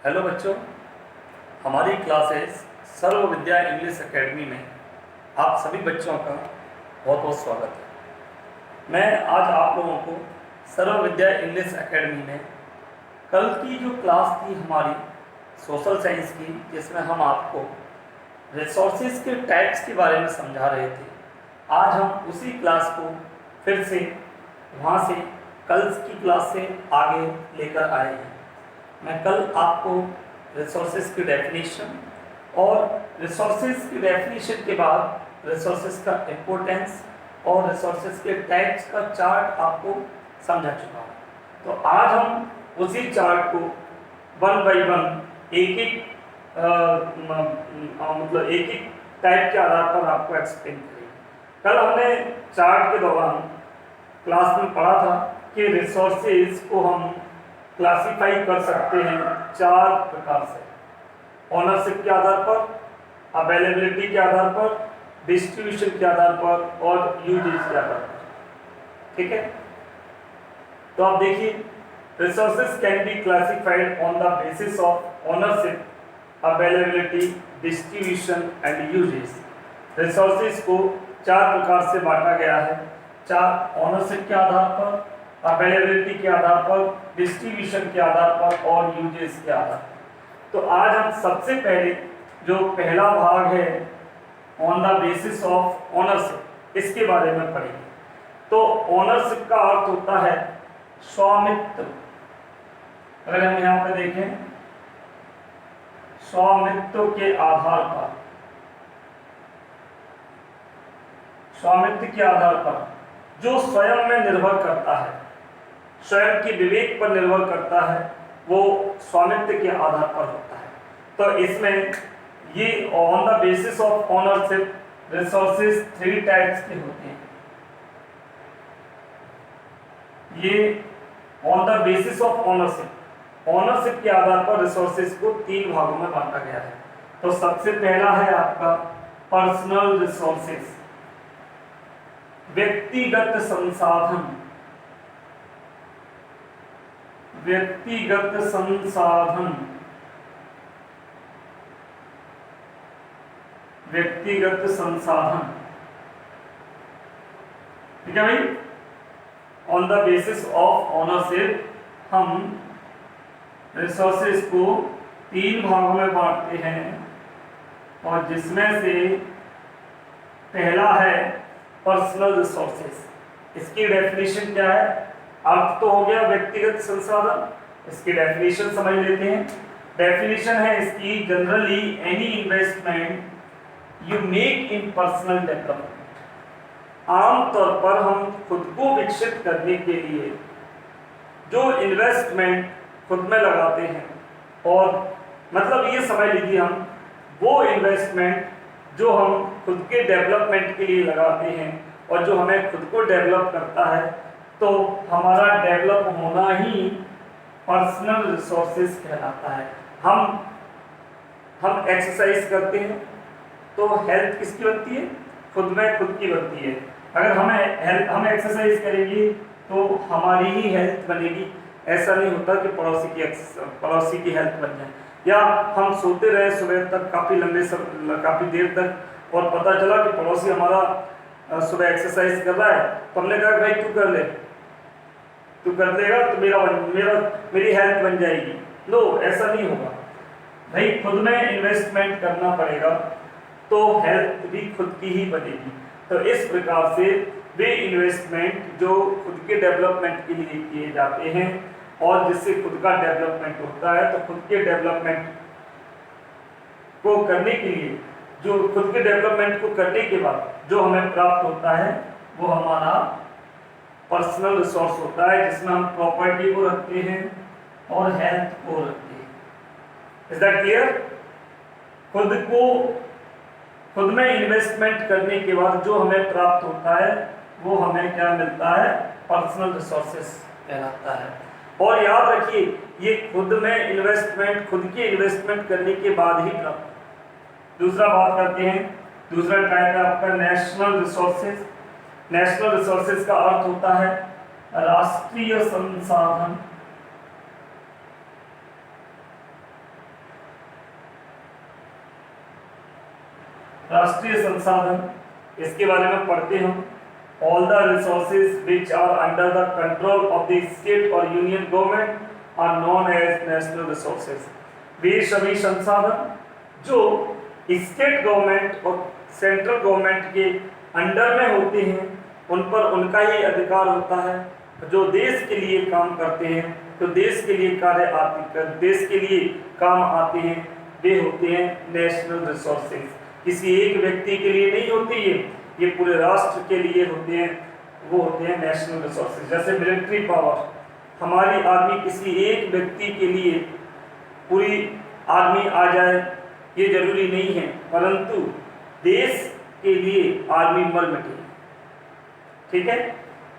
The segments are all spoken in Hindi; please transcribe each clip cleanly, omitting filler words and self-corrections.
हेलो बच्चों, हमारी क्लासेस सर्व विद्या इंग्लिश एकेडमी में आप सभी बच्चों का बहुत बहुत स्वागत है। मैं आज आप लोगों को सर्व विद्या इंग्लिश एकेडमी में कल की जो क्लास थी हमारी सोशल साइंस की, जिसमें हम आपको रिसोर्सेज के टाइप्स के बारे में समझा रहे थे, आज हम उसी क्लास को फिर से वहाँ से कल की क्लास से आगे लेकर आए हैं। मैं कल आपको रिसोर्सेज की डेफिनेशन और रिसोर्सेज की डेफिनेशन के बाद रिसोर्सेज का इम्पोर्टेंस और रिसोर्सेज के टाइप्स का चार्ट आपको समझा चुका हूँ। तो आज हम उसी चार्ट को वन बाय वन एक एक टाइप के आधार पर आपको एक्सप्लेन करेंगे। कल हमने चार्ट के दौरान क्लास में पढ़ा था कि रिसोर्सेज को हम क्लासिफाई कर सकते हैं चार प्रकार से: ओनरशिप के आधार पर, अवेलेबिलिटी के आधार पर, डिस्ट्रीब्यूशन के आधार पर और यूजेज के आधार पर। ठीक है, तो आप देखिए, resources can be classified on the basis of ownership, availability, distribution and usages. Resources को चार प्रकार से बांटा गया है, चार: ओनरशिप के आधार पर, अवेलेबिलिटी के आधार पर, डिस्ट्रीब्यूशन के आधार पर और यूजेस के आधार पर। तो आज हम सबसे पहले जो पहला भाग है on the basis of ownership, इसके बारे में पढ़ेंगे। तो ओनरशिप का अर्थ होता है स्वामित्व। अगर हम यहाँ पे देखें, स्वामित्व के आधार पर, स्वामित्व के आधार पर जो स्वयं में निर्भर करता है, स्वयं के विवेक पर निर्भर करता है, वो स्वामित्व के आधार पर होता है। तो इसमें ये on the basis of ownership resources three types के होते हैं। ये on the basis of ownership, ownership के आधार पर रिसोर्सेज को तीन भागों में बांटा गया है। तो सबसे पहला है आपका पर्सनल रिसोर्सेज, व्यक्तिगत संसाधन। व्यक्तिगत संसाधन, व्यक्तिगत संसाधन। ठीक है भाई, on the basis of ownership हम रिसोर्सेज को तीन भागों में बांटते हैं, और जिसमें से पहला है पर्सनल रिसोर्सेज। इसकी डेफिनेशन क्या है? अर्थ तो हो गया व्यक्तिगत संसाधन, इसकी डेफिनेशन समझ लेते हैं। डेफिनेशन है इसकी: generally any investment you make in personal development. आमतौर पर हम खुद को विकसित करने के लिए जो इन्वेस्टमेंट खुद में लगाते हैं, और मतलब ये समझ लीजिए हम वो इन्वेस्टमेंट जो हम खुद के डेवलपमेंट के लिए लगाते हैं और जो हमें खुद को डेवलप करता है, तो हमारा डेवलप होना ही पर्सनल रिसोर्सेज कहलाता है। हम एक्सरसाइज करते हैं तो हेल्थ किसकी बनती है? खुद में खुद की बनती है। अगर हम एक्सरसाइज करेंगे तो हमारी ही हेल्थ बनेगी। ऐसा नहीं होता कि पड़ोसी की हेल्थ बन जाए, या हम सोते रहे सुबह तक काफ़ी देर तक और पता चला कि पड़ोसी हमारा सुबह एक्सरसाइज कर रहा है, तो हमने कहा भाई तू कर ले, तू कर देगा तो मेरी हेल्थ बन जाएगी। नो, ऐसा नहीं होगा भाई, खुद में इन्वेस्टमेंट करना पड़ेगा तो हेल्थ भी खुद की ही बनेगी। तो इस प्रकार से वे इन्वेस्टमेंट जो खुद के डेवलपमेंट के लिए किए जाते हैं और जिससे खुद का डेवलपमेंट होता है, तो खुद के डेवलपमेंट को करने के लिए, जो खुद के डेवलपमेंट को करने के बाद जो हमें प्राप्त होता है, वो हमारा पर्सनल रिसोर्स होता है, जिसमें हम प्रॉपर्टी को रखते हैं और हेल्थ को रखते हैं। Is that clear? खुद में इन्वेस्टमेंट करने के बाद जो हमें प्राप्त होता है, वो हमें क्या मिलता है? पर्सनल रिसोर्सेज कहलाता है। और याद रखिए, ये खुद में इन्वेस्टमेंट, खुद की इन्वेस्टमेंट करने के बाद ही प्राप्त। दूसरा बात करते हैं, दूसरा टाइप है आपका नेशनल रिसोर्सेज। नेशनल रिसोर्सेज का अर्थ होता है राष्ट्रीय संसाधन। राष्ट्रीय संसाधन, इसके बारे में पढ़ते हम। All the resources which are under the control of the state और union government are known as national resources. वे सभी संसाधन जो स्टेट गवर्नमेंट और सेंट्रल गवर्नमेंट के अंडर में होते हैं उन पर उनका ही अधिकार होता है। जो देश के लिए काम करते हैं, तो देश के लिए देश के लिए काम आते हैं, वे होते हैं नेशनल रिसोर्सेज। किसी एक व्यक्ति के लिए नहीं होती है, ये पूरे राष्ट्र के लिए होते हैं, वो होते हैं नेशनल रिसोर्सेज। जैसे मिलिट्री पावर, हमारी आर्मी किसी एक व्यक्ति के लिए पूरी आर्मी आ जाए ये जरूरी नहीं है, परंतु देश के लिए आर्मी मर मिटे। ठीक है।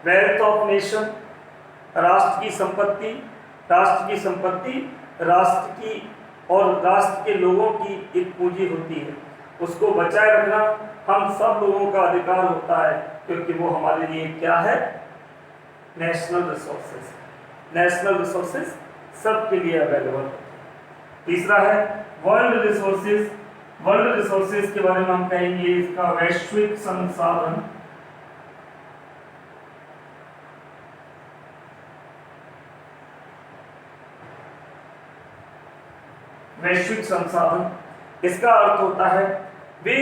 वेल्थ ऑफ नेशन, राष्ट्र की संपत्ति, राष्ट्र की संपत्ति राष्ट्र की और राष्ट्र के लोगों की एक पूंजी होती है, उसको बचाए रखना हम सब लोगों का अधिकार होता है, क्योंकि वो हमारे लिए क्या है, नेशनल रिसोर्सेज। नेशनल रिसोर्सेज सबके लिए अवेलेबल होते हैं। तीसरा है वर्ल्ड रिसोर्सेज। वर्ल्ड रिसोर्सेज के बारे में हम कहेंगे इसका वैश्विक संसाधन। वैश्विक संसाधन, इसका अर्थ होता है वे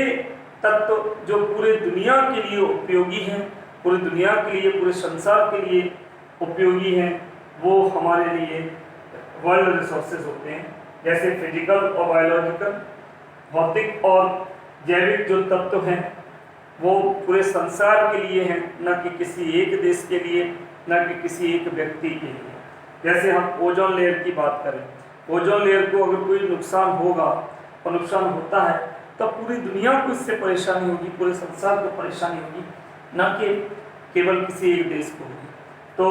तत्व जो पूरे दुनिया के लिए उपयोगी हैं, पूरी दुनिया के लिए, पूरे संसार के लिए उपयोगी हैं, वो हमारे लिए वर्ल्ड रिसोर्सेज होते हैं। जैसे फिजिकल और बायोलॉजिकल, भौतिक और जैविक जो तत्व हैं वो पूरे संसार के लिए हैं, न कि किसी एक देश के लिए, न कि किसी एक व्यक्ति के लिए। जैसे हम ओजोन लेयर की बात करें, ओजोन लेयर को अगर कोई नुकसान होगा और नुकसान होता है तो पूरी दुनिया को इससे परेशानी होगी, पूरे संसार को परेशानी होगी, न कि केवल किसी एक देश को होगी। तो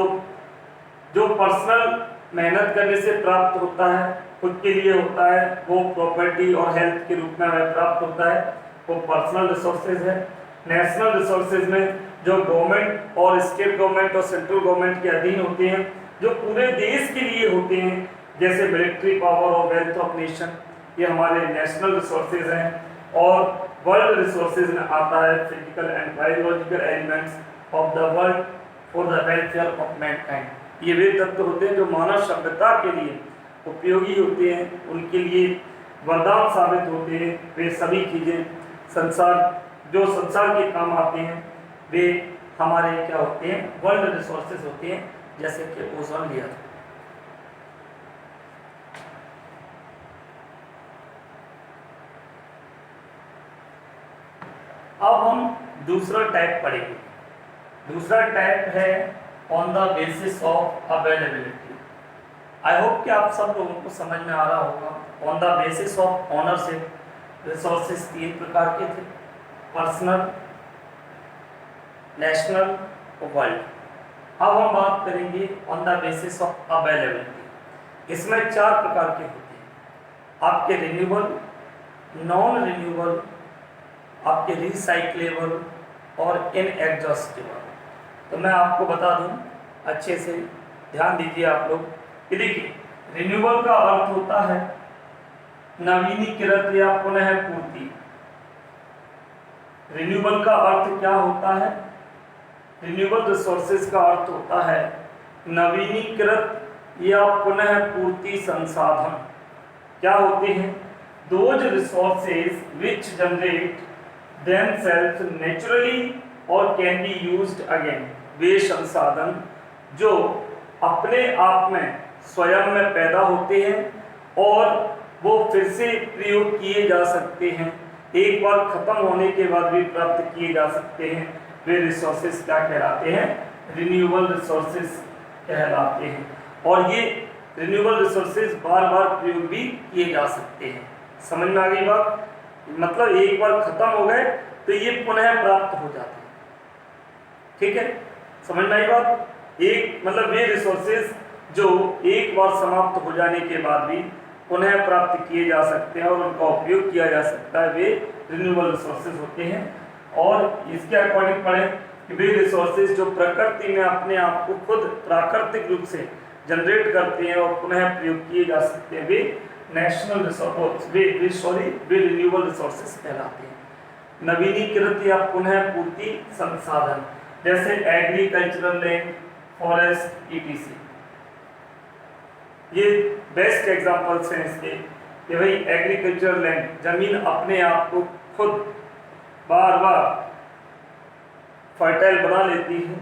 जो पर्सनल मेहनत करने से प्राप्त होता है, खुद के लिए होता है, वो प्रॉपर्टी और हेल्थ के रूप में हमें प्राप्त होता है, वो पर्सनल रिसोर्सेज है। नेशनल रिसोर्सेज में जो गवर्नमेंट और स्टेट गवर्नमेंट और सेंट्रल गवर्नमेंट के अधीन होते हैं, जो पूरे देश के लिए होते हैं, जैसे मिलिट्री पावर और वेल्थ ऑफ नेशन, ये हमारे नेशनल रिसोर्सेज हैं। और वर्ल्ड रिसोर्सेज में आता है physical and biological elements of the world for the welfare of Mankind. ये वे तत्व होते हैं जो मानव सभ्यता के लिए उपयोगी होते हैं, उनके लिए वरदान साबित होते हैं। वे सभी चीज़ें जो संसार के काम आते हैं, वे हमारे क्या होते हैं, वर्ल्ड रिसोर्सेज होते हैं, जैसे कि ओजोन लेयर। अब हम दूसरा टाइप पढ़ेंगे। दूसरा टाइप है on the basis of availability. I hope कि आप सब लोगों को समझ में आ रहा होगा। On the basis of ownership resources 3 प्रकार के थे, पर्सनल, नेशनल और वर्ल्ड। अब हम बात करेंगे on the basis of availability. इसमें 4 प्रकार के होते हैं, आपके रिन्यूएबल, नॉन रिन्यूएबल, आपके रिसाइक्लेबल और इनएग्जॉस्टिबल। तो मैं आपको बता दूं, अच्छे से ध्यान दीजिए आप लोग कि देखिए, रिन्यूएबल का अर्थ होता है नवीनीकृत या पुनः पूर्ति। रिन्यूएबल का अर्थ क्या होता है, रिन्यूएबल रिसोर्सेज का अर्थ होता है नवीनीकृत या पुनः पूर्ति संसाधन। क्या होते हैं, those resources which generate themselves naturally or can be used again। वे संसाधन जो अपने आप में स्वयं में पैदा होते हैं और वो फिर से प्रयोग किए जा सकते हैं, एक बार खत्म होने के बाद भी प्राप्त किए जा सकते हैं, वे रिसोर्सेज क्या कहलाते हैं, रिन्यूएबल रिसोर्सेज कहलाते हैं। और ये रिन्यूएबल रिसोर्सेज बार बार प्रयोग भी किए जा सकते हैं। समझ में आ गई बात, मतलब एक बार खत्म हो गए तो ये पुनः प्राप्त हो जाते हैं। ठीक है, समझ में आई बात। एक मतलब वे रिसोर्सेज जो एक बार समाप्त हो जाने के बाद भी पुनः प्राप्त किए जा सकते हैं और उनका उपयोग किया जा सकता है, वे रिन्यूएबल रिसोर्सेज होते हैं। और इसके अकॉर्डिंग पढ़ें कि वे रिसोर्सेज जो प्रकृति में अपने आप को खुद प्राकृतिक रूप से जनरेट करते हैं और पुनः प्रयोग किए जा सकते हैं, वे नेशनल रिसोर्स वे रिन्यूएबल रिसोर्सेज कहलाते हैं। नवीनीकृत या पुनः पूर्ति संसाधन, जैसे एग्रीकल्चरल लैंड, फॉरेस्ट, ईटीसी। ये बेस्ट एग्जांपल्स हैं इसके कि भाई एग्रीकल्चरल लैंड, जमीन अपने आप को खुद बार बार फर्टाइल बना लेती है,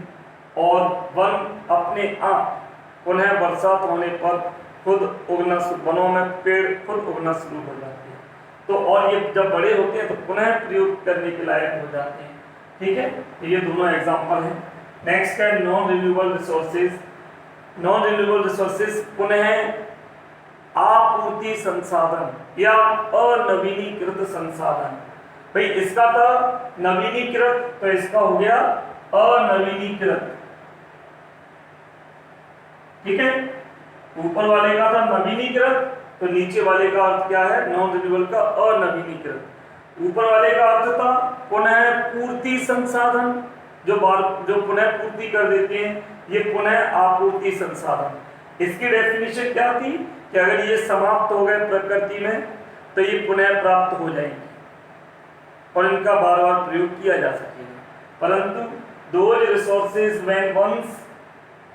और वन अपने आप पुनः बरसात होने पर खुद उगना, वनों में पेड़ खुद उगना शुरू हो जाते हैं। तो और ये जब बड़े होते हैं तो पुनः प्रयोग करने के लायक हो जाते हैं। ठीक है, तो ये दोनों एग्जांपल हैं। नेक्स्ट है non renewable resources. Non renewable resources पुनः आपूर्ति संसाधन या अनवीनीकृत संसाधन। भाई इसका था नवीनीकृत, तो इसका हो गया अनवीनीकृत। ठीक है, ऊपर वाले का था नवीनीकृत, तो नीचे वाले का अर्थ क्या है, नॉन रिन्यूएबल का अनवीनीकृत। ऊपर वाले का अर्थ था पुनः पूर्ति संसाधन, जो पुनः पूर्ति कर देते हैं, ये पुनः आपूर्ति संसाधन। इसकी डेफिनेशन क्या थी कि अगर ये समाप्त हो गए प्रकृति में तो ये पुनः प्राप्त हो जाएंगे और इनका बार बार प्रयोग किया जा सकेगा। परंतु those resources when once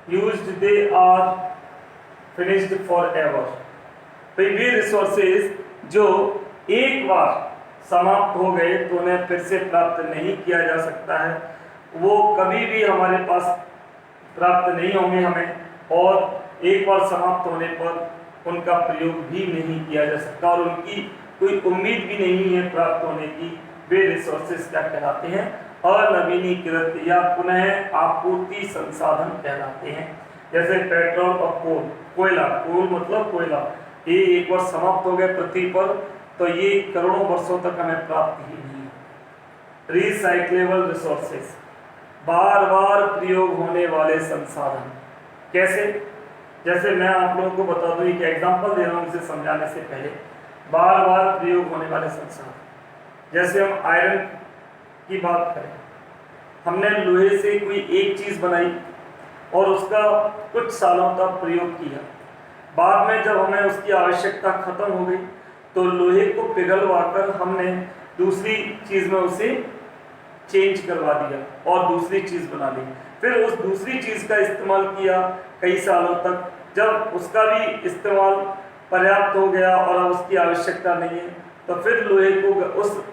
used they are finished forever। तो ये रिसोर्सेज जो एक बार समाप्त हो गए तो उन्हें फिर से प्राप्त नहीं किया जा सकता है, वो कभी भी हमारे पास प्राप्त नहीं होंगे हमें, और एक बार समाप्त होने पर उनका प्रयोग भी नहीं किया जा सकता और उनकी कोई उम्मीद भी नहीं है प्राप्त होने की। वे रिसोर्सेज क्या कहलाते हैं, अनवीनीकृत या पुनः आपूर्ति संसाधन कहलाते हैं। जैसे पेट्रोल और कोल, कोयला, कोल मतलब कोयला, ये एक बार समाप्त हो गए पृथ्वी पर तो ये करोड़ों वर्षों तक हमें प्राप्त ही नहीं है। रिसाइक्लेबल रिसोर्सेज, बार बार प्रयोग होने वाले संसाधन। कैसे, जैसे मैं आप लोगों को बता दूं, एक एग्जांपल दे रहा हूं इसे समझाने से पहले। बार बार प्रयोग होने वाले संसाधन, जैसे हम आयरन की बात करें, हमने लोहे से कोई एक चीज बनाई और उसका कुछ सालों तक प्रयोग किया, बाद में जब हमें उसकी आवश्यकता खत्म हो गई तो लोहे को पिघलवाकर हमने दूसरी चीज में उसे चेंज करवा दिया और दूसरी चीज बना ली। फिर उस दूसरी चीज का इस्तेमाल किया कई सालों तक, जब उसका भी इस्तेमाल पर्याप्त हो गया और अब उसकी आवश्यकता नहीं है तो फिर लोहे को उस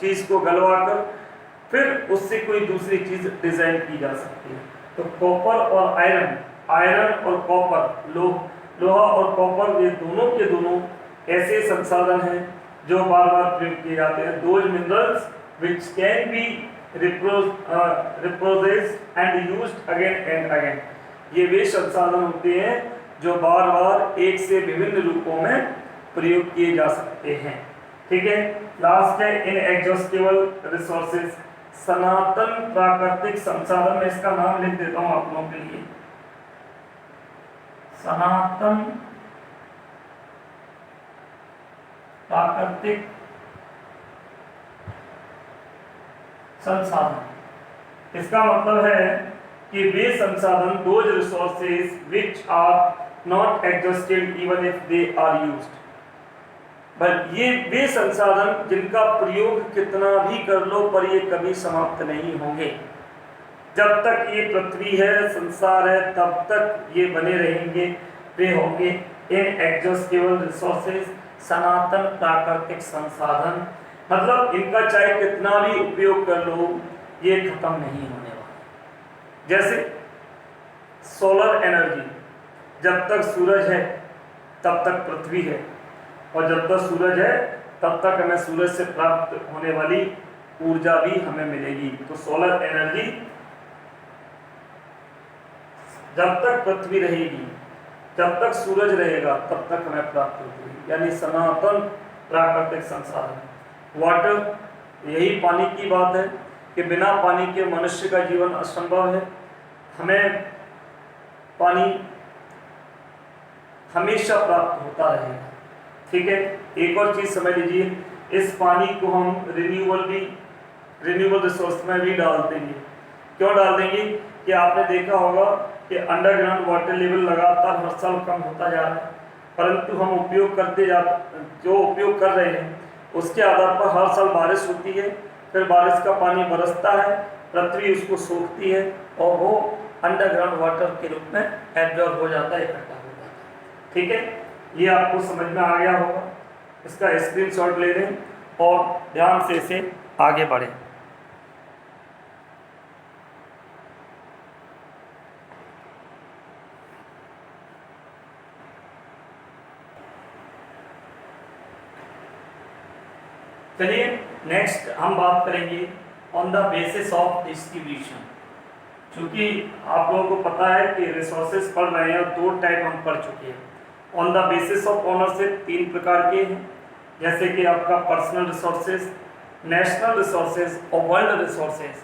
चीज को गलवाकर फिर उससे कोई दूसरी चीज डिजाइन की जा सकती है। तो कॉपर और आयरन, आयरन और कॉपर, लोहा और कॉपर, ये दोनों के दोनों ऐसे संसाधन हैं जो बार बार प्रयोग किए जाते हैं। Those minerals which can be reprocessed and used again and again। ये वे संसाधन होते हैं जो बार बार एक से विभिन्न रूपों में प्रयोग किए जा सकते हैं। ठीक है, लास्ट है इनएग्जॉस्टिबल रिसोर्सेज, सनातन प्राकृतिक संसाधन। मैं इसका नाम लिख देता हूं आप लोगों के लिए, सनातन प्राकृतिक संसाधन। इसका मतलब है कि वे संसाधन, those resources which are not exhausted even if they are used. But ये वे संसाधन जिनका प्रयोग कितना भी कर लो पर ये कभी समाप्त नहीं होंगे। जब तक ये पृथ्वी है, संसार है, तब तक ये बने रहेंगे, वे होंगे इनएग्जॉस्टिबल रिसोर्सेज, सनातन प्राकृतिक संसाधन। मतलब इनका चाहे कितना भी उपयोग कर लो ये खत्म नहीं होने वाला। जैसे सोलर एनर्जी, जब तक सूरज है तब तक पृथ्वी है, और जब तक सूरज है तब तक हमें सूरज से प्राप्त होने वाली ऊर्जा भी हमें मिलेगी। तो सोलर एनर्जी जब तक पृथ्वी रहेगी, जब तक सूरज रहेगा तब तक हमें प्राप्त होगी, यानी सनातन प्राकृतिक संसाधन। वाटर, यही पानी की बात है कि बिना पानी के मनुष्य का जीवन असंभव है। हमें पानी हमेशा प्राप्त होता रहेगा। ठीक है, एक और चीज समझ लीजिए, इस पानी को हम रिन्यूएबल रिसोर्स में भी डाल देंगे। क्यों डाल देंगे कि आपने देखा होगा कि अंडरग्राउंड वाटर लेवल लगातार हर साल कम होता जा रहा है, परंतु हम उपयोग कर रहे हैं उसके आधार पर हर साल बारिश होती है, फिर बारिश का पानी बरसता है, पृथ्वी उसको सोखती है और वो अंडरग्राउंड वाटर के रूप में एब्जॉर्ब हो जाता है, इकट्ठा हो जाता है। ठीक है, ये आपको समझ में आ गया होगा। इसका स्क्रीनशॉट ले लें और ध्यान से इसे आगे बढ़ें। चलिए नेक्स्ट हम बात करेंगे on the basis of distribution. क्योंकि आप लोगों को पता है कि रिसोर्सेज पढ़ रहे हैं और 2 टाइप हम पढ़ चुके हैं। On the basis of ownership 3 प्रकार के हैं, जैसे कि आपका पर्सनल रिसोर्सेज, नेशनल रिसोर्सेज और वर्ल्ड रिसोर्सेज।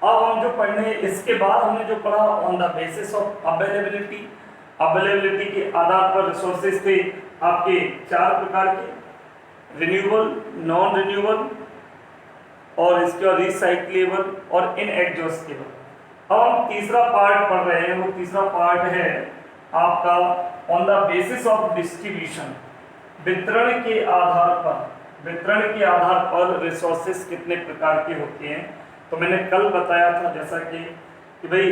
अब हम जो पढ़ने हैं इसके बाद हमने जो पढ़ा on the basis of availability, availability के आधार पर रिसोर्सेज थे आपके 4 प्रकार के, रिन्यूएबल, नॉन रिन्यूएबल और इसके बाद रिसाइक्लेबल और इनएग्जॉस्टेबल। अब हम तीसरा पार्ट पढ़ रहे हैं, वो तीसरा पार्ट है आपका on the basis of distribution. वितरण के आधार पर, वितरण के आधार पर रिसोर्सेज कितने प्रकार के होते हैं। तो मैंने कल बताया था जैसा कि भाई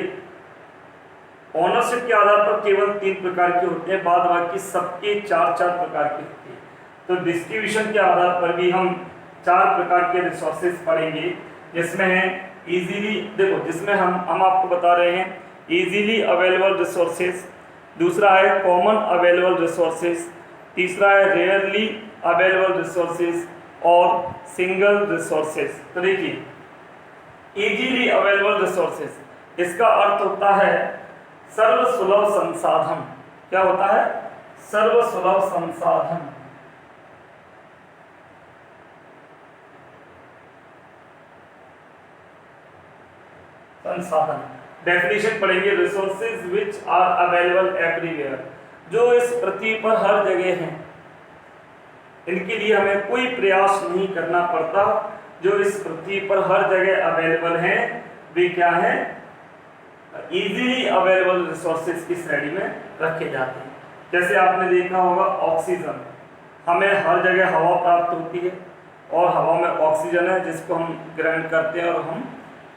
ओनरशिप के आधार पर केवल 3 प्रकार के होते हैं, बाद बाकी सबके 4-4 प्रकार के होते हैं। तो डिस्ट्रीब्यूशन के आधार पर भी हम 4 प्रकार के रिसोर्सेज पढ़ेंगे, जिसमें है इजीली, देखो जिसमें हम आपको बता रहे हैं इजीली अवेलेबल रिसोर्सेज, दूसरा है कॉमन अवेलेबल रिसोर्सेज, तीसरा है रेयरली अवेलेबल रिसोर्सेज और सिंगल रिसोर्सेज। तो देखिए इजीली अवेलेबल रिसोर्सेज, इसका अर्थ होता है सर्वसुलभ संसाधन। क्या होता है? सर्वसुलभ संसाधन। संसाधन डेफिनेशन पढ़ेंगे, resources which are available everywhere, जो इस पृथ्वी पर हर जगह हैं, इनके लिए हमें कोई प्रयास नहीं करना पड़ता, जो इस पृथ्वी पर हर जगह अवेलेबल हैं वे क्या हैं? इजीली अवेलेबल रिसोर्सेज की श्रेणी में रखे जाते हैं। जैसे आपने देखा होगा ऑक्सीजन, हमें हर जगह हवा प्राप्त होती है और हवा में ऑक्सीजन है जिसको हम ग्रहण करते हैं और हम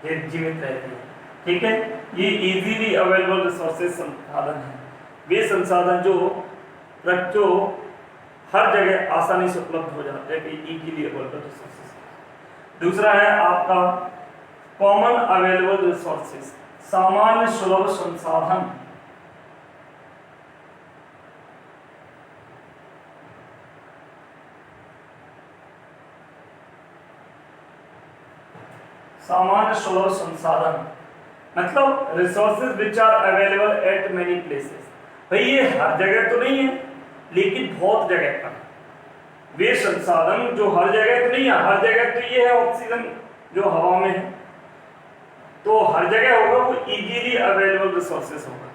जीवित रहते हैं। ठीक है, ये इजीली अवेलेबल रिसोर्सेज संसाधन है, वे संसाधन जो हर जगह आसानी से उपलब्ध हो जाते हैं, इजीली अवेलेबल रिसोर्सेज। दूसरा है आपका कॉमन अवेलेबल रिसोर्सेज, सामान्य सुलभ संसाधन। सामान्य सुलभ संसाधन मतलब resources which are available at many places. भाई ये हर जगह तो नहीं है, लेकिन बहुत जगह पर वे संसाधन जो हर जगह तो नहीं है। हर जगह तो ये है ऑक्सीजन जो हवा में है, तो हर जगह होगा वो इजीली अवेलेबल रिसोर्सेज होगा,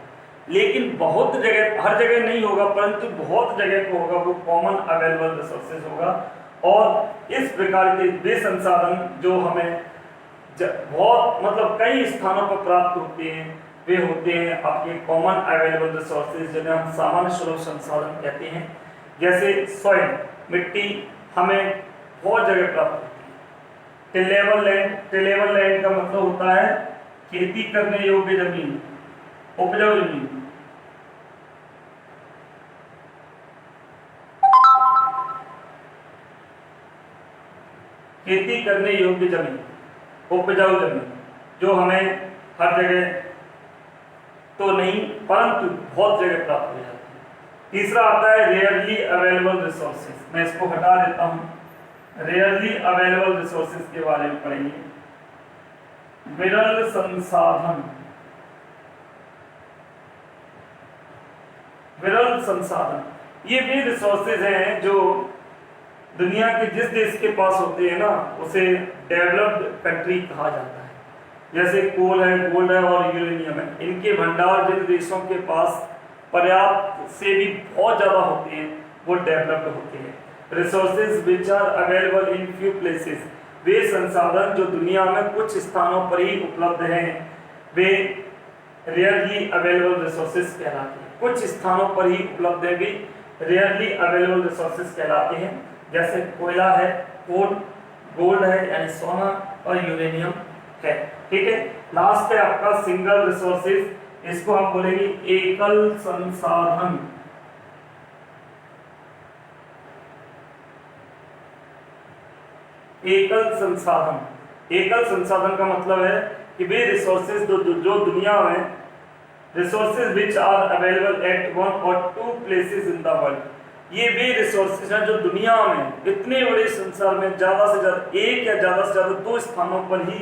लेकिन बहुत जगह, हर जगह नहीं होगा परंतु बहुत जगह को होगा वो कॉमन अवेलेबल रिसोर्सेज होगा। और इस प्रकार के वे संसाधन जो हमें बहुत मतलब कई स्थानों पर प्राप्त होते हैं, वे होते हैं आपके कॉमन अवेलेबल रिसोर्सेज, जिन्हें हम सामान्य सुलभ संसाधन कहते हैं। जैसे सॉइल, मिट्टी हमें बहुत जगह प्राप्त होती है। टिलेबल लैंड, टिलेबल लैंड का मतलब होता है खेती करने योग्य जमीन, उपजाऊ जमीन। खेती करने योग्य जमीन, उपजाऊ जमीन, जो हमें हर जगह तो नहीं परंतु बहुत जगह प्राप्त हो जाती है। तीसरा आता है रेयरली अवेलेबल रिसोर्सेज, मैं इसको हटा देता हूं। रेयरली अवेलेबल रिसोर्सेज के बारे में पढ़ेंगे। विरल संसाधन, विरल संसाधन ये भी रिसोर्सेज हैं जो दुनिया के जिस देश के पास होते हैं ना उसे डेवलप्ड कंट्री कहा जाता है। जैसे कोल है, गोल्ड है और यूरेनियम है, इनके भंडार जिन देशों के पास पर्याप्त से भी बहुत ज़्यादा होते हैं वो डेवलप्ड होते हैं। Resources which are available in few places, वे संसाधन जो दुनिया में कुछ स्थानों पर ही उपलब्ध हैं वे रेयरली अवेलेबल रिसोर्सेज कहलाते हैं। कुछ स्थानों पर ही उपलब्ध है वे रेयरली अवेलेबल रिसोर्सेज कहलाते हैं। जैसे कोयला है, गोल्ड है यानी सोना, और यूरेनियम है। ठीक है, लास्ट है आपका सिंगल रिसोर्सेज, इसको हम बोलेंगे एकल संसाधन। एकल संसाधन, एकल संसाधन का मतलब है कि वे रिसोर्सेज जो दुनिया में resources which are available at one और two places in the world, ये वे रिसोर्सेज हैं जो दुनिया में इतने बड़े संसार में ज्यादा से ज्यादा एक या ज्यादा से ज्यादा दो स्थानों पर ही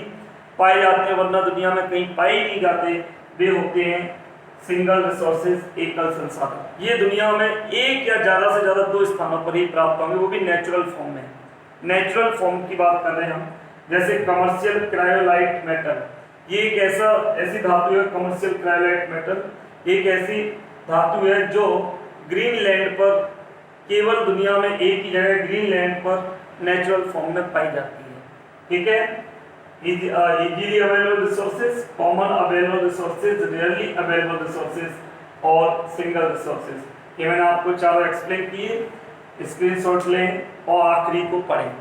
पाए जाते हैं, वरना दुनिया में कहीं पाए नहीं जाते। वे होते हैं सिंगल रिसोर्सेज, एकल संसाधन। ये दुनिया में एक या ज्यादा से ज्यादा दो स्थानों पर ही प्राप्त होंगे, वो भी नेचुरल फॉर्म में। नेचुरल फॉर्म की बात कर रहे हैं हम, जैसे कमर्शियल क्रायोलाइट मेटल, ये एक ऐसी धातु है, कमर्शियल क्रायोलाइट मेटल एक ऐसी धातु है जो ग्रीनलैंड पर, केवल दुनिया में एक ही जगह ग्रीनलैंड पर नेचुरल फॉर्म में पाई जाती है। ठीक है, easily available resources, common available resources, rarely available resources और सिंगल रिसोर्सेज। ये मैंने आपको चारों एक्सप्लेन किए, स्क्रीनशॉट लें और आखिरी को पढ़ें।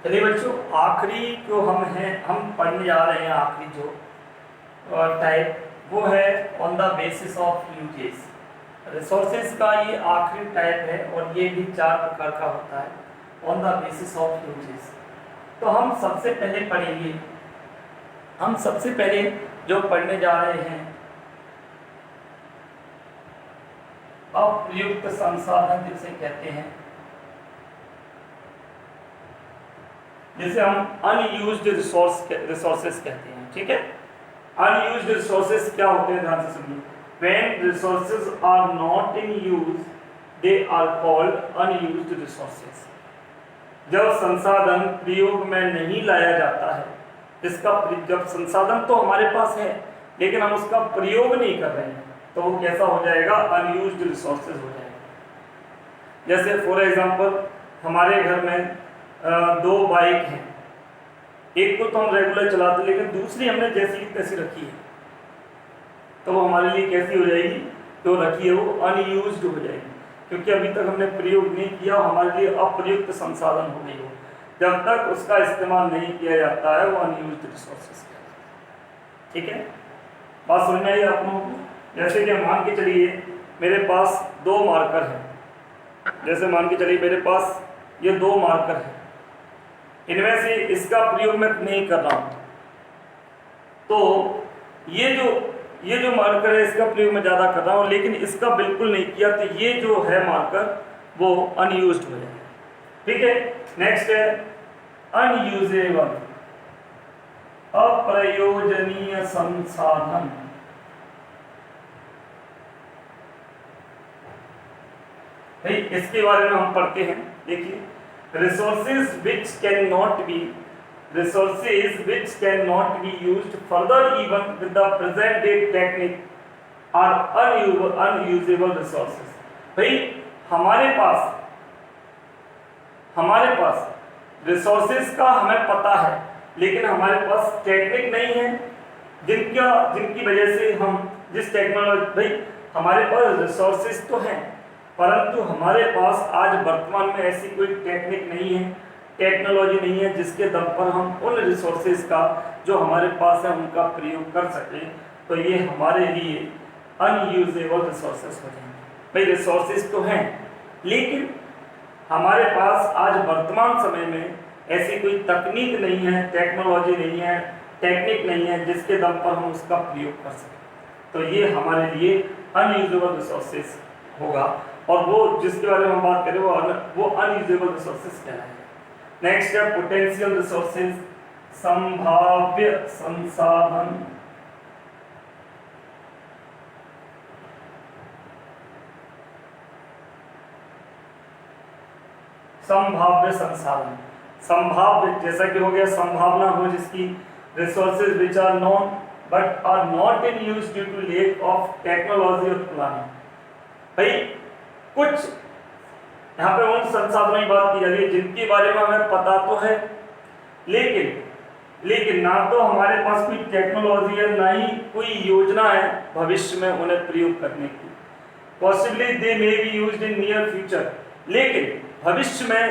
चलिए बच्चों, आखिरी जो हम पढ़ने जा रहे हैं, आखिरी जो टाइप वो है on the basis of uses. Resources का ये आखिरी टाइप है और ये भी 4 प्रकार का होता है, on the basis of uses. तो हम सबसे पहले जो पढ़ने जा रहे हैं अप्रयुक्त संसाधन जिसे कहते हैं, जिसे हम अनयूज्ड रिसोर्सेज कहते हैं। ठीक है, अनयूज्ड रिसोर्सेज क्या होते हैं, ध्यान से सुनिए। When resources are not in use, they are called unused resources. जब संसाधन प्रयोग में नहीं लाया जाता है, जब संसाधन तो हमारे पास है लेकिन हम उसका प्रयोग नहीं कर रहे हैं, तो वो कैसा हो जाएगा, अनयूज्ड रिसोर्सेज हो जाएगा। जैसे फॉर एग्जांपल हमारे घर में 2 बाइक हैं, एक को तो हम रेगुलर चलाते लेकिन दूसरी हमने जैसी की तैसी रखी है, तो वो हमारे लिए कैसी हो जाएगी, जो रखी है वो अनयूज्ड हो जाएगी, क्योंकि अभी तक हमने प्रयोग नहीं किया, हमारे लिए अप्रयुक्त संसाधन हो गई हो। जब तक उसका इस्तेमाल नहीं किया जाता है वो अनयूज्ड रिसोर्सेज कहलाता है। ठीक है, बात समझ में आई आप लोगों को? जैसे कि मान के चलिए मेरे पास 2 मार्कर हैं, जैसे मान के चलिए मेरे पास ये 2 मार्कर हैं, इनमें से इसका प्रयोग मैं नहीं कर रहा हूं, तो ये जो मार्कर है इसका प्रयोग मैं ज्यादा कर रहा हूं, लेकिन इसका बिल्कुल नहीं किया, तो ये जो है मार्कर वो अनयूज्ड हो जाएगा। ठीक है, नेक्स्ट है अनयूजेबल, अप्रयोजनीय संसाधन। भाई इसके बारे में हम पढ़ते हैं, देखिए, resources which cannot be used further even with the present day technique are unusable resources। भाई हमारे पास रिसोर्सेज का हमें पता है, लेकिन हमारे पास टेक्निक नहीं है जिनकी वजह से हम जिस टेक्नोलॉजी, भाई हमारे पास रिसोर्सेज तो हैं परंतु हमारे पास आज वर्तमान में ऐसी कोई टेक्निक नहीं है, टेक्नोलॉजी नहीं है जिसके दम पर हम उन रिसोर्सेज का जो हमारे पास है उनका प्रयोग कर सकें, तो ये हमारे लिए अनयूजेबल रिसोर्सेज हो जाएंगे। भाई रिसोर्सेज तो हैं लेकिन हमारे पास आज वर्तमान समय में ऐसी कोई तकनीक नहीं है, टेक्नोलॉजी नहीं है, टेक्निक नहीं है जिसके दम पर हम उसका प्रयोग कर सकें, तो ये हमारे लिए अनयूजेबल रिसोर्सेज होगा। और वो जिसके बारे में हम बात करें वो अनयूजेबल रिसोर्सेज कहलाएंगे। नेक्स्ट है पोटेंशियल रिसोर्सेज, संभाव्य संसाधन। संभाव्य संसाधन, संभाव्य जैसा कि हो गया संभावना हो जिसकी, resources which are known but are not in use due to lack of technology और प्लानिंग। भाई कुछ यहाँ पे उन संसाधनों की बात की जा रही है जिनके बारे में हमें पता तो है लेकिन ना तो हमारे पास कोई टेक्नोलॉजी है ना ही कोई योजना है भविष्य में उन्हें प्रयोग करने की। Possibly they may be used in near future, लेकिन भविष्य में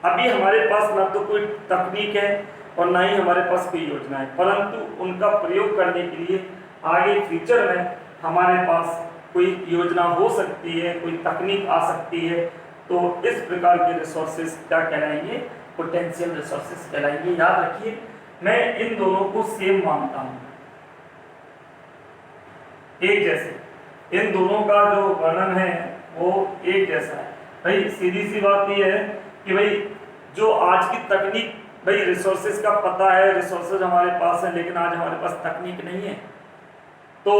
अभी हमारे पास ना तो कोई तकनीक है और ना ही हमारे पास कोई योजना है, परंतु उनका प्रयोग करने के लिए आगे फ्यूचर में हमारे पास कोई योजना हो सकती है, कोई तकनीक आ सकती है। तो इस प्रकार के रिसोर्सेज क्या कहलाएंगे, पोटेंशियल रिसोर्सेज कहलाएंगे। याद रखिए मैं इन दोनों को सेम मानता हूं, एक जैसे, इन दोनों का जो वर्णन है वो एक जैसा है। भाई सीधी सी बात ये है कि भाई जो आज की तकनीक, भाई रिसोर्सेज का पता है, रिसोर्सेज हमारे पास है, लेकिन आज हमारे पास तकनीक नहीं है, तो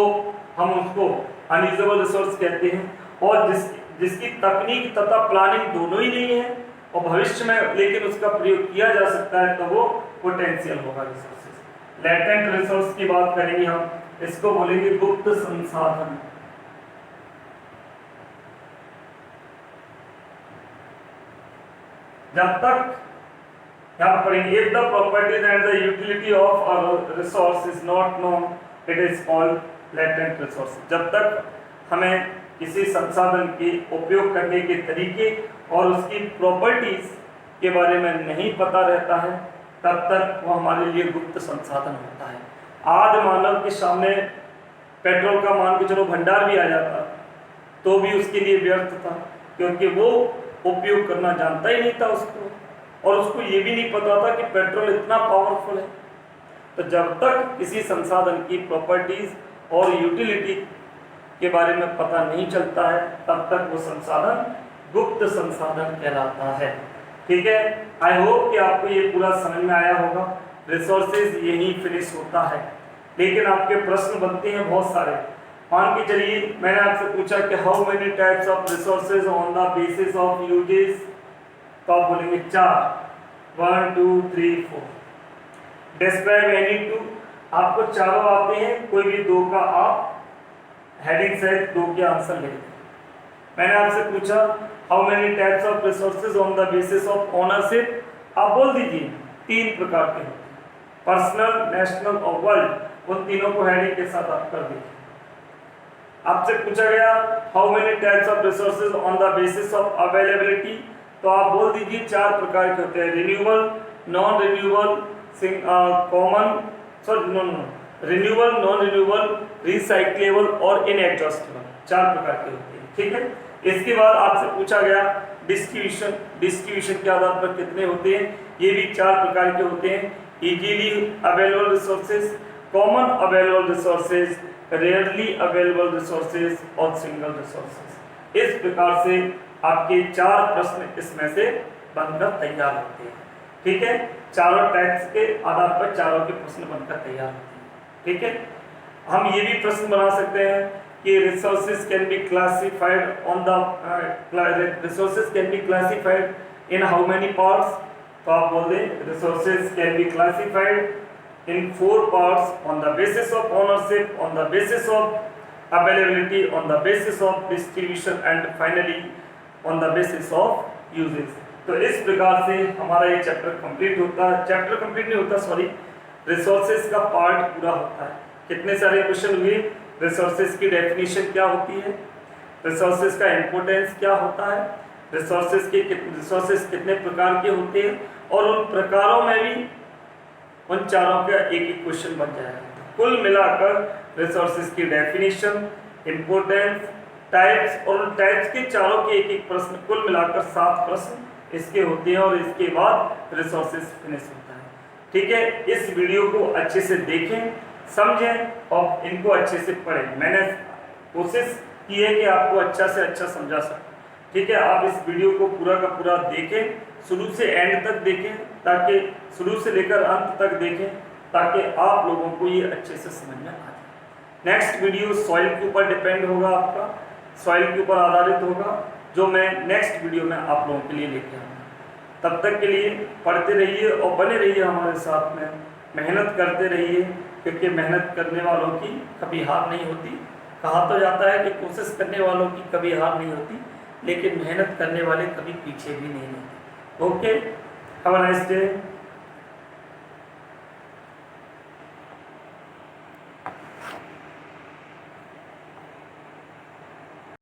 हम उसको अनयूजेबल रिसोर्स कहते हैं। और जिसकी तकनीक तथा प्लानिंग दोनों ही नहीं है और भविष्य में लेकिन उसका प्रयोग किया जा सकता है, तो वो पोटेंशियल होगा रिसोर्सेज। लेटेंट रिसोर्स की बात करेंगे हम, इसको बोलेंगे गुप्त संसाधन। जब तक यहाँ पढ़ेंगे, if the properties and the utility of a resource is not known, it is called latent resource। जब तक हमें किसी संसाधन के उपयोग करने के तरीके और उसकी प्रॉपर्टीज के बारे में नहीं पता रहता है, तब तक वो हमारे लिए गुप्त संसाधन होता है। आदि मानव के सामने पेट्रोल का मान के चलो भंडार भी आ जाता तो भी उसके लिए व्यर्थ था, क्योंकि वो उपयोग करना जानता ही नहीं था उसको, और उसको ये भी नहीं पता था कि पेट्रोल इतना पावरफुल है। तो जब तक किसी संसाधन की प्रॉपर्टीज और यूटिलिटी के बारे में पता नहीं चलता है, तब तक वो संसाधन गुप्त संसाधन कहलाता है। ठीक है, आई होप कि आपको ये पूरा समझ में आया होगा। रिसोर्सेज यही फिनिश होता है, लेकिन आपके प्रश्न बनते हैं बहुत सारे। मान के चलिए मैंने आपसे पूछा कि how many types of resources on the basis of uses, तो आप बोलेंगे 4, 1 2 3 4। डिस्क्राइब एनी टू, आपको चारों आते हैं, कोई भी दो का आप हेडिंग से दो के आंसर लिख दें। मैंने आपसे पूछा how many types of resources on the basis of ownership, आप बोल दीजिए 3 प्रकार के होते हैं, पर्सनल, नेशनल और वर्ल्ड। उन तीनों को हेडिंग के साथ आप कर दीजिए। आपसे पूछा गया how many types of resources on the basis of availability, तो आप बोल दीजिए 4 प्रकार के होते हैं, renewable, non renewable, common, renewable, non renewable, recyclable और इनएग्जॉस्टिबल, 4 प्रकार के होते हैं। ठीक है, इसके बाद आपसे पूछा गया डिस्ट्रीब्यूशन, डिस्ट्रीब्यूशन के आधार पर कितने होते हैं, ये भी 4 प्रकार के होते हैं, easily available resources, common available resources, rarely available resources और सिंगल रिसोर्सेज। इस प्रकार से आपके 4 प्रश्न इसमें से बनकर तैयार होते हैं। ठीक है, चारों टाइप्स के आधार पर चारों के प्रश्न बनकर तैयार होते हैं। ठीक है, हम ये भी प्रश्न बना सकते हैं कि resources can be classified on the resources can be classified in how many parts, तो आप बोल दें resources can be classified in 4 parts on the basis of ownership, on the basis of availability, on the basis of distribution and finally on the basis of usage। तो इस प्रकार से हमारा ये चैप्टर कंप्लीट होता है, चैप्टर कंप्लीट नहीं होता सॉरी, रिसोर्सेज का पार्ट पूरा होता है। कितने सारे क्वेश्चन हुए, रिसोर्सेज की डेफिनेशन क्या होती है, रिसोर्सेज का इंपोर्टेंस क्या होता है, रिसोर्सेज कितने प्रकार के होते हैं, और उन प्रकारों में भी उन चारों का एक क्वेश्चन बन जाएगा। कुल मिलाकर रिसोर्सेज की डेफिनेशन, इंपोर्टेंस, टाइप्स और उन टाइप्स के चारों के एक प्रश्न, कुल मिलाकर 7 प्रश्न इसके होते हैं और इसके बाद रिसोर्सेज फिनिश होता है। ठीक है, इस वीडियो को अच्छे से देखें, समझें और इनको अच्छे से पढ़ें। मैंने कोशिश की है कि आपको अच्छा से अच्छा समझा सकूं। ठीक है, आप इस वीडियो को पूरा का पूरा देखें, शुरू से एंड तक देखें, ताकि शुरू से लेकर अंत तक देखें, ताकि आप लोगों को ये अच्छे से समझ में आ जाए। नेक्स्ट वीडियो सॉइल के ऊपर डिपेंड होगा, आपका सॉइल के ऊपर आधारित होगा, जो मैं नेक्स्ट वीडियो में आप लोगों के लिए लेके आऊँगा। तब तक के लिए पढ़ते रहिए और बने रहिए हमारे साथ में, मेहनत करते रहिए, क्योंकि मेहनत करने वालों की कभी हार नहीं होती। कहा तो जाता है कि कोशिश करने वालों की कभी हार नहीं होती, लेकिन मेहनत करने वाले कभी पीछे भी नहीं होते। Okay, have a nice day.